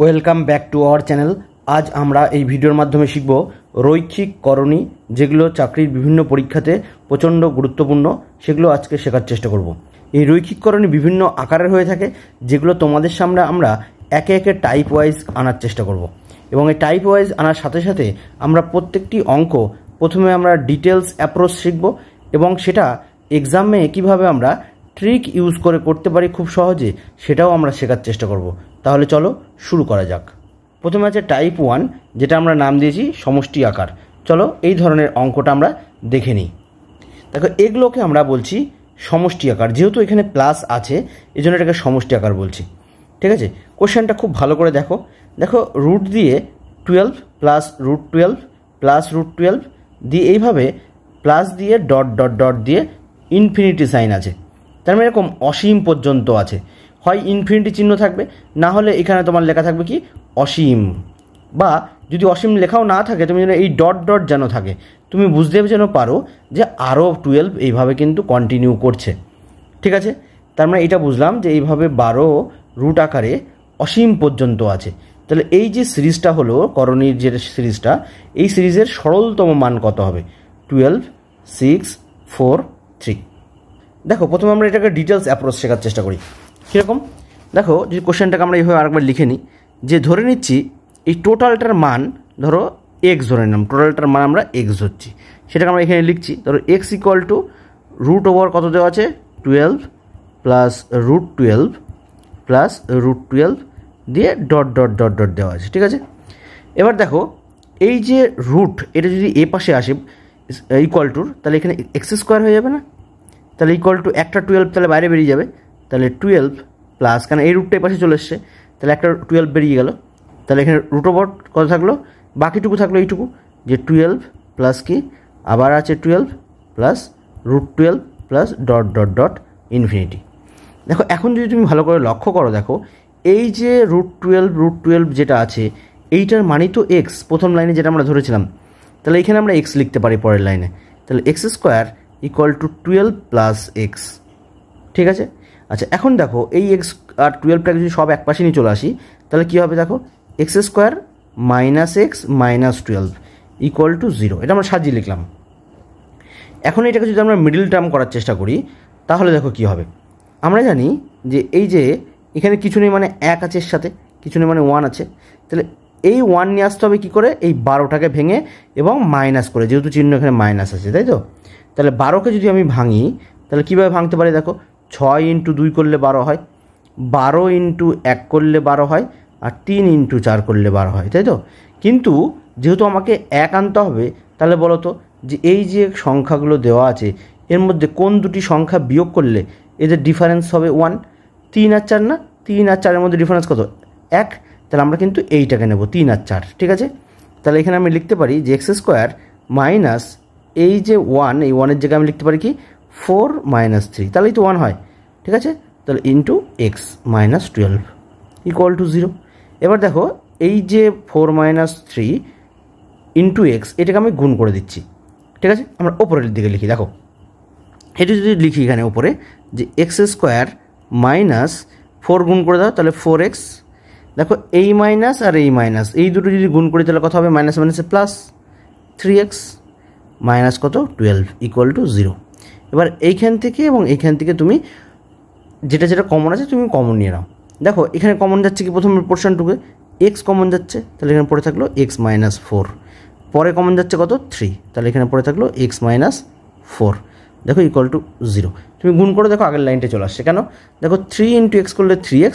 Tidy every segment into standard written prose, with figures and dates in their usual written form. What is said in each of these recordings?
Welcome back to our channel. আজ আমরা এই ভিডিওর মাধ্যমে শিখব রৈখিক করণী, যেগুলো চাকরির বিভিন্ন পরীক্ষাতে প্রচণ্ড গুরুত্বপূর্ণ, সেগুলো আজকে শেখার চেষ্টা করব। এই রৈখিক করণী বিভিন্ন আকারের হয়ে থাকে, যেগুলো তোমাদের সামনে আমরা একে একে টাইপ ওয়াইজ আনার চেষ্টা করব। এবং এই টাইপ ওয়াইজ আনার সাথে সাথে আমরা প্রত্যেকটি অঙ্ক প্রথমে আমরা ডিটেলস অ্যাপ্রোচ শিখব, এবং সেটা এক্সামে কীভাবে আমরা ট্রিক ইউজ করে করতে পারি খুব সহজে, সেটাও আমরা শেখার চেষ্টা করব। তাহলে চলো শুরু করা যাক। প্রথমে আছে টাইপ 1, যেটা আমরা নাম দিয়েছি সমষ্টি আকার। চলো এই ধরনের অঙ্কটা আমরা দেখে নিই। দেখো, এগুলোকে আমরা বলছি সমষ্টি আকার। যেহেতু এখানে প্লাস আছে, এই জন্য এটাকে সমষ্টি আকার বলছি। ঠিক আছে, কোশ্চেনটা খুব ভালো করে দেখো। দেখো, রুট দিয়ে 12 প্লাস রুট 12 প্লাস রুট 12 দিয়ে এইভাবে প্লাস দিয়ে ডট ডট ডট দিয়ে ইনফিনিটি সাইন আছে। তার মানে এরকম অসীম পর্যন্ত আছে। হয় ইনফিনিটি চিহ্ন থাকবে, না হলে এখানে তোমার লেখা থাকবে কি অসীম। বা যদি অসীম লেখাও না থাকে, তুমি যেন এই ডট ডট যেন থাকে, তুমি বুঝতে যেন পারো যে আরও 12 এইভাবে কিন্তু কন্টিনিউ করছে। ঠিক আছে, তার মানে এটা বুঝলাম যে এইভাবে 12 রুট আকারে অসীম পর্যন্ত আছে। তাহলে এই যে সিরিজটা হলো করণীর যে সিরিজটা, এই সিরিজের সরলতম মান কত হবে? 12, 6, 4, 3। দেখো, প্রথমে আমরা এটাকে ডিটেলস অ্যাপ্রোচ শেখার চেষ্টা করি। কীরকম? দেখো, যদি কোশ্চেনটাকে আমরা এইভাবে আরেকবার লিখে নিই, যে ধরে নিচ্ছি এই টোটালটার মান ধরো এক্স ধরে নিলাম, টোটালটার মান আমরা এক্স ধরছি, সেটাকে আমরা এখানে লিখছি। ধরো X equal to root over কত দেওয়া আছে? 12 প্লাস রুট 12 প্লাস রুট 12 দিয়ে ডট ডট ডট ডট দেওয়া আছে। ঠিক আছে, এবার দেখো এই যে রুট, এটা যদি এ পাশে আসে ইকুয়াল টুর, তাহলে এখানে এক্স স্কোয়ার হয়ে যাবে না? তাহলে ইকুয়াল টু একটা 12 তাহলে বাইরে বেরিয়ে যাবে। তাহলে 12 প্লাস, কারণ এই রুটটা এই পাশে চলে এসছে, তাহলে একটা 12 বেরিয়ে গেল। তাহলে এখানে রুট ওভার কত থাকলো? বাকিটুকু থাকলো এইটুকু, যে 12 প্লাস কি আবার আছে 12 plus root 12 plus dot dot dot infinity. দেখো, এখন যদি তুমি ভালো করে লক্ষ্য করো, দেখো এই যে রুট 12 যেটা আছে, এইটার মানই তো এক্স, প্রথম লাইনে যেটা আমরা ধরেছিলাম। তাহলে এখানে আমরা এক্স লিখতে পারি পরের লাইনে। তাহলে x square equal to 12 plus x. ঠিক আছে, আচ্ছা এখন দেখো এই এক্স আর 12টাকে যদি সব এক পাশে নিয়ে চলে আসি, তাহলে কী হবে? দেখো, x square minus x minus 12 equal to 0। এটা আমরা সাজিয়ে লিখলাম। এখন এটাকে যদি আমরা মিডল টার্ম করার চেষ্টা করি, তাহলে দেখো কী হবে। আমরা জানি যে এই যে এখানে কিছু নেই মানে 1 আছে, এর সাথে কিছু নেই মানে 1 আছে। তাহলে এই 1 নিয়ে আসতে হবে কী করে? এই 12টাকে ভেঙে এবং মাইনাস করে, যেহেতু চিহ্ন এখানে মাইনাস আছে, তাই তো? তাহলে 12কে যদি আমি ভাঙি, তাহলে কীভাবে ভাঙতে পারি? দেখো, 6 ইন্টু 2 করলে 12 হয়, 12 ইন্টু 1 করলে 12 হয়, আর 3 ইন্টু 4 করলে 12 হয়, তাই তো? কিন্তু যেহেতু আমাকে 1 আনতে হবে, তাহলে বলো তো যে এই যে সংখ্যাগুলো দেওয়া আছে, এর মধ্যে কোন দুটি সংখ্যা বিয়োগ করলে এদের ডিফারেন্স হবে 1? 3 আর 4 না? 3 আর 4-এর মধ্যে ডিফারেন্স কত? 1। তাহলে আমরা কিন্তু এইটাকে নেব, 3 আর 4। ঠিক আছে, তাহলে এখানে আমি লিখতে পারি যে এক্স স্কোয়ার মাইনাস এই যে 1, এই 1-এর জায়গায় আমি লিখতে পারি কি 4 মাইনাস 3, তাহলেই তো 1 হয়। ঠিক আছে, তাহলে into x minus 12 equal to 0। এবার দেখো এই যে 4 মাইনাস 3 ইন্টু এক্স, এটাকে আমি গুণ করে দিচ্ছি। ঠিক আছে, আমরা ওপরের দিকে লিখি। দেখো, এটা যদি লিখি এখানে ওপরে যে এক্স স্কোয়ার মাইনাস 4 গুণ করে দাও, তাহলে 4x। দেখো, এই মাইনাস আর এই মাইনাস, এই দুটো যদি গুণ করি তাহলে কত হবে? মাইনাস মাইনাসে প্লাস 3x মাইনাস কত 12 ইকুয়াল টু 0। এবার এইখান থেকে এবং এইখান থেকে তুমি যেটা যেটা কমন আছে তুমি কমন নিয়ে নাও। দেখো, এখানে কমন যাচ্ছে কি? প্রথম পোর্শনটুকু এক্স কমন যাচ্ছে, তাহলে এখানে পড়ে থাকলো এক্স মাইনাস 4। পরে কমন যাচ্ছে কত? 3, তাহলে এখানে পড়ে থাকলো এক্স মাইনাস 4। দেখো ইকুয়াল টু 0। তুমি গুণ করে দেখো আগের লাইনটা চলে আসছে কেন? দেখো 3 ইন্টু এক্স করলে 3x,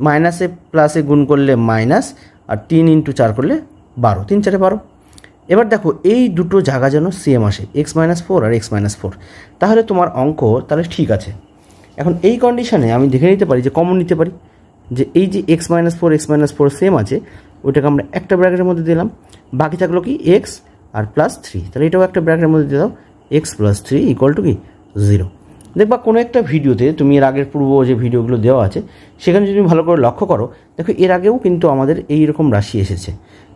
মাইনাসে প্লাসে গুণ করলে মাইনাস, আর 3 ইন্টু 4 করলে 12, 3 4 12। এবার দেখো এই দুটো জায়গা যেন সেম আসে, এক্স মাইনাস 4 আর এক্স মাইনাস 4, তাহলে তোমার অঙ্ক তাহলে ঠিক আছে। এখন এই কন্ডিশনে আমি দেখে নিতে পারি যে কমন নিতে পারি, যে এই যে এক্স মাইনাস 4 সেম আছে, ওইটাকে আমরা একটা ব্র্যাকেটের মধ্যে দিলাম। বাকি থাকলো কি এক্স আর প্লাস 3, তাহলে এটাও একটা ব্র্যাকেটের মধ্যে দিয়ে দাও, এক্স প্লাস 3 ইকুয়াল টু কি 0। দেখবা কোনো একটা ভিডিওতে, তুমি এর আগের পূর্ব যে ভিডিওগুলো দেওয়া আছে সেখানে যদি ভালো করে লক্ষ্য করো, দেখো এর আগেও কিন্তু আমাদের এই রকম রাশি এসেছে।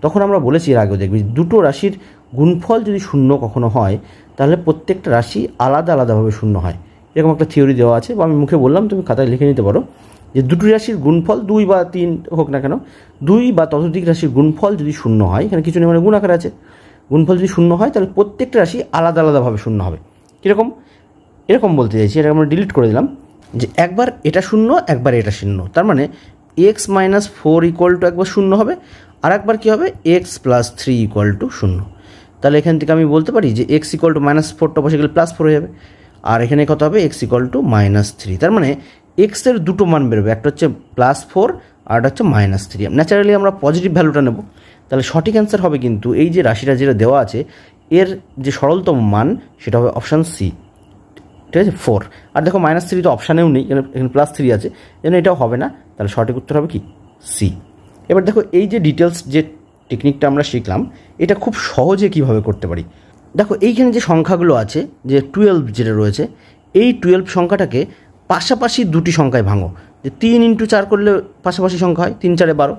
তখন আমরা বলেছি এর আগেও দেখবি দুটো রাশির গুণফল যদি শূন্য কখনো হয়, তাহলে প্রত্যেকটা রাশি আলাদা আলাদাভাবে শূন্য হয়। এরকম একটা থিওরি দেওয়া আছে, বা আমি মুখে বললাম, তুমি খাতায় লিখে নিতে পারো যে দুটি রাশির গুণফল 2 বা 3 হোক না কেন, 2 বা ততোধিক রাশির গুণফল যদি শূন্য হয়, এখানে কিছু নেই মানে গুণ আকারে আছে, গুণফল যদি শূন্য হয় তাহলে প্রত্যেকটা রাশি আলাদা আলাদাভাবে শূন্য হবে। কীরকম? এরকম বলতে চাইছি, এটা আমরা ডিলিট করে দিলাম, যে একবার এটা শূন্য একবার এটা শূন্য, তার মানে x - 4 = একবার শূন্য হবে, আর একবার কী হবে x + 3 = 0। তাহলে এখান থেকে আমি বলতে পারি যে x = -4টা বসে গেলে +4 হয়ে যাবে, আর এখানে কত হবে x = -3। তার মানে x এর দুটো মান বেরোবে, একটা হচ্ছে +4 আর একটা হচ্ছে -3। ন্যাচারালি আমরা পজিটিভ ভ্যালুটা নেব, তাহলে সঠিক অ্যান্সার হবে কিন্তু এই যে রাশিটা যেটা দেওয়া আছে এর যে সরলতম মান সেটা হবে অপশান সি, ঠিক আছে, 4। আর দেখো -3 তো অপশানেও নেই, এখানে +3 আছে, যেন এটাও হবে না, তাহলে সঠিক উত্তর হবে কি সি। এবার দেখো এই যে ডিটেলস যে টেকনিকটা আমরা শিখলাম এটা খুব সহজে কিভাবে করতে পারি। দেখো এইখানে যে সংখ্যাগুলো আছে, যে 12 যেটা রয়েছে, এই 12 সংখ্যাটাকে পাশাপাশি দুটি সংখ্যায় ভাঙো, যে 3 × 4 করলে পাশাপাশি সংখ্যা হয়, 3 × 4 = 12,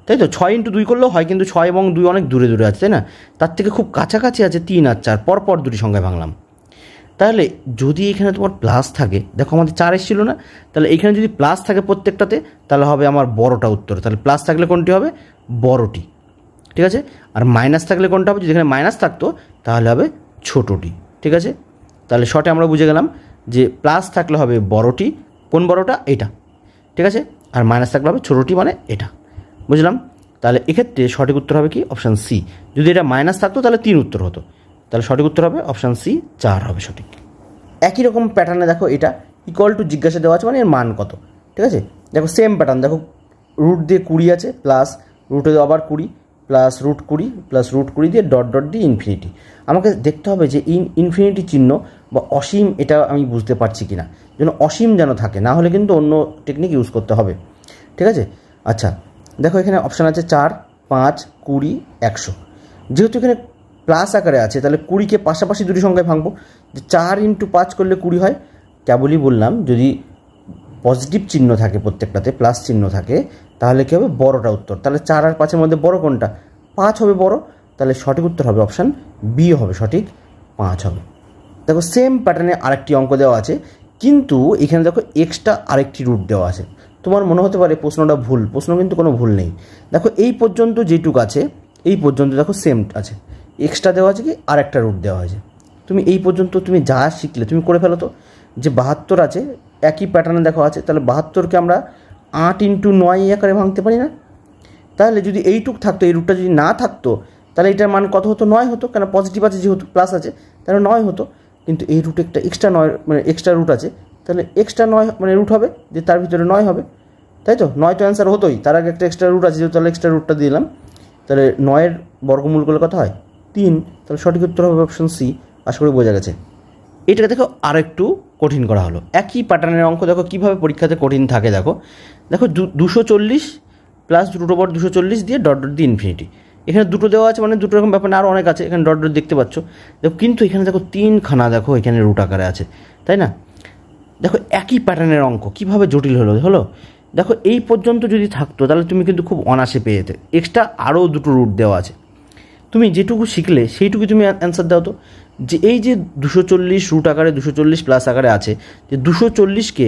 তাই তো। 6 × 2 করলেও হয়, কিন্তু 6 এবং 2 অনেক দূরে দূরে আছে, তাই না? তার থেকে খুব কাছাকাছি আছে 3 আর 4, পরপর দুটি সংখ্যায় ভাঙলাম। তাহলে যদি এখানে তোমার প্লাস থাকে, দেখো আমাদের 4 এসেছিল না, তাহলে এখানে যদি প্লাস থাকে প্রত্যেকটাতে তাহলে হবে আমার বড়টা উত্তর। তাহলে প্লাস থাকলে কোনটি হবে? বড়টি, ঠিক আছে। আর মাইনাস থাকলে কোনটা হবে? যদি এখানে মাইনাস থাকতো তাহলে হবে ছোটোটি, ঠিক আছে। তাহলে শর্টে আমরা বুঝে গেলাম যে প্লাস থাকলে হবে বড়টি, কোন বড়টা? এটা, ঠিক আছে। আর মাইনাস থাকলে হবে ছোটোটি, মানে এটা, বুঝলাম। তাহলে এক্ষেত্রে সঠিক উত্তর হবে কি অপশান সি। যদি এটা মাইনাস থাকতো তাহলে 3 উত্তর হতো, তাহলে সঠিক উত্তর হবে অপশান সি, 4 হবে সঠিক। একই রকম প্যাটার্নে দেখো এটা = জিজ্ঞাসা দেওয়া আছে, মানে এর মান কত, ঠিক আছে। দেখো সেম প্যাটার্ন, দেখো রুট দিয়ে 20 আছে, প্লাস রুটে আবার 20 প্লাস √20 প্লাস √20 দিয়ে ডট ডট দিয়ে ইনফিনিটি। আমাকে দেখতে হবে যে ইনফিনিটি চিহ্ন বা অসীম এটা আমি বুঝতে পারছি কি না, যেন অসীম যেন থাকে, না হলে কিন্তু অন্য টেকনিক ইউজ করতে হবে, ঠিক আছে। আচ্ছা দেখো এখানে অপশান আছে 4, 5, 20, 100। যেহেতু এখানে প্লাস আকারে আছে তাহলে 20কে পাশাপাশি দুটি সংখ্যায় ভাঙবো, যে 4 × 5 করলে 20 হয়। কেবলই বললাম যদি পজিটিভ চিহ্ন থাকে, প্রত্যেকটাতে প্লাস চিহ্ন থাকে, তাহলে কী হবে? বড়টা উত্তর। তাহলে 4 আর 5-এর মধ্যে বড় কোনটা? 5 হবে বড়, তাহলে সঠিক উত্তর হবে অপশান বি হবে সঠিক, 5 হবে। দেখো সেম প্যাটার্নে আরেকটি অঙ্ক দেওয়া আছে, কিন্তু এখানে দেখো এক্সট্রা আরেকটি রুট দেওয়া আছে। তোমার মনে হতে পারে প্রশ্নটা ভুল, প্রশ্ন কিন্তু কোনো ভুল নেই। দেখো এই পর্যন্ত যেটুক আছে এই পর্যন্ত দেখো সেম আছে, এক্সট্রা দেওয়া আছে কি আর একটা রুট দেওয়া হয়েছে। তুমি এই পর্যন্ত তুমি যা শিখলে তুমি করে ফেলো তো। যে 72 আছে একই প্যাটার্নে দেখো আছে, তাহলে 72কে আমরা 8 × 9 আকারে ভাঙতে পারি না? তাহলে যদি এইটুক থাকতো, এই রুটটা যদি না থাকতো তাহলে এটার মান কত হতো? 9 হতো, কেন পজিটিভ আছে যেহেতু, প্লাস আছে, তাহলে 9 হতো। কিন্তু এই রুটে একটা এক্সট্রা 9 মানে এক্সট্রা রুট আছে, তাহলে এক্সট্রা 9 মানে রুট হবে, যে তার ভিতরে 9 হবে, তাই তো। 9 তো অ্যান্সার হতোই, তার আগে একটা এক্সট্রা রুট আছে যেহেতু, তাহলে এক্সট্রা রুটটা দিলাম। তাহলে 9-এর বর্গমূল করলে কত হয়? 3। তাহলে সঠিক উত্তর হবে অপশান সি। আশা করি বোঝা গেছে। এটাকে দেখো আরেকটু কঠিন করা হলো, একই প্যাটার্নের অঙ্ক দেখো কীভাবে পরীক্ষাতে কঠিন থাকে। দেখো 240 প্লাস √240 দিয়ে ডট ডট দিয়ে ইনফিনিটি। এখানে দুটো দেওয়া আছে, মানে দুটো রকম ব্যাপার না, আরও অনেক আছে, এখানে ডট ডট দেখতে পাচ্ছ। দেখো কিন্তু এখানে দেখো 3খানা দেখো এখানে রুট আকারে আছে, তাই না? দেখো একই প্যাটার্নের অঙ্ক কীভাবে জটিল হলো। দেখো এই পর্যন্ত যদি থাকতো তাহলে তুমি কিন্তু খুব অনায়াসে পেয়ে যেতে। এক্সট্রা আরও দুটো রুট দেওয়া আছে, তুমি যেটুকু শিখলে সেইটুকু তুমি অ্যান্সার দাও তো। যে এই যে 240 রুট আকারে 240 প্লাস আকারে আছে, যে 240কে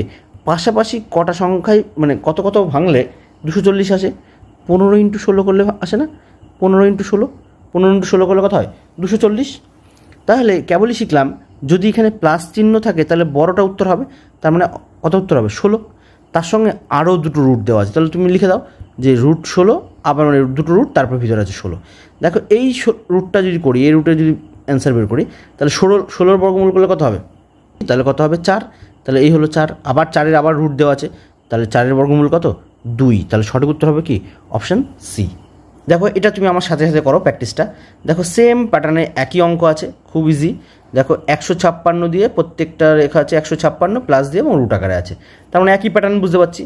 পাশাপাশি কটা সংখ্যায় মানে কত কত ভাঙলে 240 আসে? 15 × 16 করলে আসে না? 15 × 16, 15 × 16 করলে কত হয়? 240। তাহলে কেবলই শিখলাম যদি এখানে প্লাস চিহ্ন থাকে তাহলে বড়টা উত্তর হবে, তার মানে কত উত্তর হবে? 16। তার সঙ্গে আরও দুটো রুট দেওয়া আছে, তাহলে তুমি লিখে দাও যে √16, আবার মানে দুটো রুট, তারপর ভিতরে আছে 16। দেখো এই রুটটা যদি করি, এই রুটে যদি অ্যান্সার বের করি তাহলে 16-র বর্গমূল করলে কত হবে? তাহলে কত হবে? 4। তাহলে এই হলো 4, আবার 4-এর আবার রুট দেওয়া আছে, তাহলে 4-এর বর্গমূল কত? 2। তাহলে সঠিক উত্তর হবে কি অপশান সি। দেখো এটা তুমি আমার সাথে সাথে করো প্র্যাকটিসটা। দেখো সেম প্যাটার্নে একই অঙ্ক আছে, খুব ইজি। দেখো 156 দিয়ে প্রত্যেকটা রেখা আছে 156 প্লাস দিয়ে এবং রুট আকারে আছে, তার মানে একই প্যাটার্ন বুঝতে পারছি।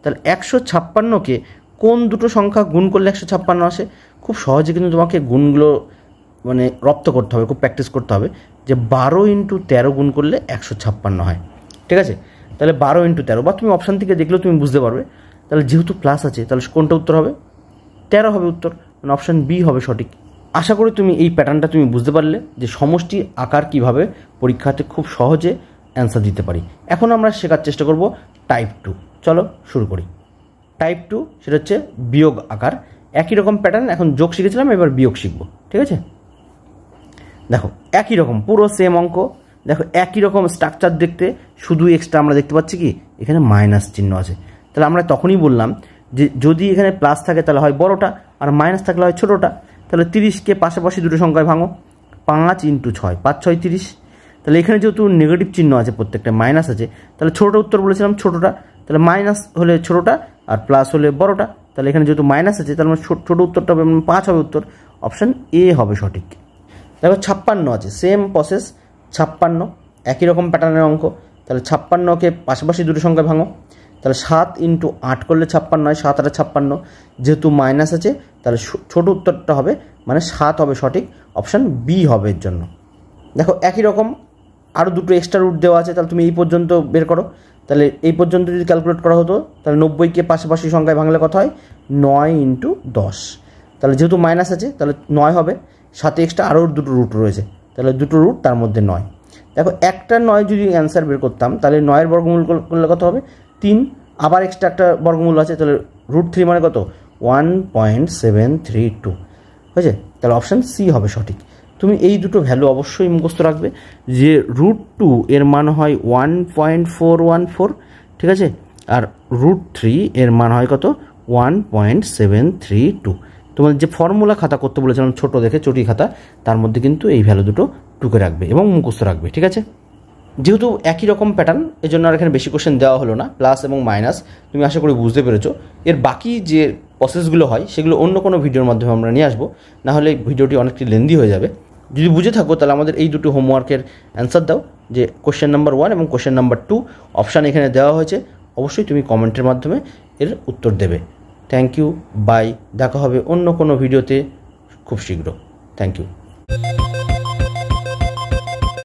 তাহলে 156কে কোন দুটো সংখ্যা গুণ করলে 156 আসে? খুব সহজে কিন্তু তোমাকে গুণগুলো মানে রপ্ত করতে হবে, খুব প্র্যাকটিস করতে হবে। যে 12 × 13 গুণ করলে 156 হয়, ঠিক আছে। তাহলে 12 × 13, বা তুমি অপশান থেকে দেখলেও তুমি বুঝতে পারবে। তাহলে যেহেতু প্লাস আছে তাহলে কোনটা উত্তর হবে? 13 হবে উত্তর, মানে অপশান বি হবে সঠিক। আশা করি তুমি এই প্যাটার্নটা তুমি বুঝতে পারলে যে সমষ্টি আকার কীভাবে পরীক্ষাতে খুব সহজে অ্যান্সার দিতে পারি। এখন আমরা শেখার চেষ্টা করব টাইপ 2। চলো শুরু করি। টাইপ 2 সেটা হচ্ছে বিয়োগ আকার। একই রকম প্যাটার্ন, এখন যোগ শিখেছিলাম, এবার বিয়োগ শিখবো। ঠিক আছে, দেখো একই রকম পুরো সেম অঙ্ক, দেখো একই রকম স্ট্রাকচার দেখতে, শুধু এক্সট্রা আমরা দেখতে পাচ্ছি কি এখানে মাইনাস চিহ্ন আছে। তাহলে আমরা তখনই বললাম যে যদি এখানে প্লাস থাকে তাহলে হয় বড়টা, আর মাইনাস থাকলে হয় ছোটোটা। তাহলে 30কে পাশাপাশি দুটো সংখ্যায় ভাঙো, 5 × 6, 5 × 6 = 30। তাহলে এখানে যেহেতু নেগেটিভ চিহ্ন আছে, প্রত্যেকটা মাইনাস আছে, তাহলে ছোটোটা উত্তর বলেছিলাম ছোটোটা, তাহলে মাইনাস হলে ছোটোটা আর প্লাস হলে বড়টা। তাহলে এখানে যেহেতু মাইনাস আছে তাহলে ছোটো উত্তরটা হবে 5 হবে উত্তর, অপশান এ হবে সঠিক। দেখো 56 আছে, সেম প্রসেস, 56 একই রকম প্যাটার্নের অঙ্ক। তাহলে 56কে পাশাপাশি দুটো সংখ্যায় ভাঙো, তাহলে 7 × 8 করলে 56 হয়, 7 × 8 = 56। যেহেতু মাইনাস আছে তাহলে ছোটো উত্তরটা হবে মানে 7 হবে সঠিক, অপশান বি হবে এর জন্য। দেখো একই রকম আরও দুটো এক্সট্রা রুট দেওয়া আছে, তাহলে তুমি এই পর্যন্ত বের করো। তাহলে এই পর্যন্ত যদি ক্যালকুলেট করা হতো তাহলে 90কে পাশাপাশি সংখ্যায় ভাঙলে কত হয়, 9 × 10। তাহলে যেহেতু মাইনাস আছে তাহলে 9 হবে, সাথে এক্সট্রা আরও দুটো রুট রয়েছে, তাহলে দুটো রুট তার মধ্যে 9। দেখো একটা 9 যদি অ্যান্সার বের করতাম তাহলে 9-এর বর্গমূল করলে কত হবে, 3, আবার এক্সট্রা একটা বর্গমূল আছে, তাহলে √3 মানে কত, 1.732 হয়েছে। তাহলে অপশান সি হবে সঠিক। তুমি এই দুটো ভ্যালু অবশ্যই মুখস্থ রাখবে, যে √2 এর মান হয় 1.414, ঠিক আছে, আর √3 এর মান হয় কত, 1.732। তোমাদের যে ফর্মুলা খাতা করতে বলেছিলাম ছোটো দেখে চটি খাতা, তার মধ্যে কিন্তু এই ভ্যালু দুটো টুকে রাখবে এবং মুখস্থ রাখবে। ঠিক আছে, যেহেতু একই রকম প্যাটার্ন এই জন্য আর এখানে বেশি কোশ্চেন দেওয়া হলো না, প্লাস এবং মাইনাস তুমি আশা করি বুঝতে পেরেছো। এর বাকি যে প্রসেসগুলো হয় সেগুলো অন্য কোনো ভিডিওর মাধ্যমে আমরা নিয়ে আসবো, নাহলে ভিডিওটি অনেকটি লেন্দি হয়ে যাবে। যদি বুঝে থাকো তাহলে আমাদের এই দুটো হোমওয়ার্কের অ্যান্সার দাও, যে কোশ্চেন নাম্বার 1 এবং কোশ্চেন নাম্বার 2 অপশান এখানে দেওয়া হয়েছে, অবশ্যই তুমি কমেন্টের মাধ্যমে এর উত্তর দেবে। থ্যাংক ইউ, বাই, দেখা হবে অন্য কোনো ভিডিওতে খুব শীঘ্র। Thank you.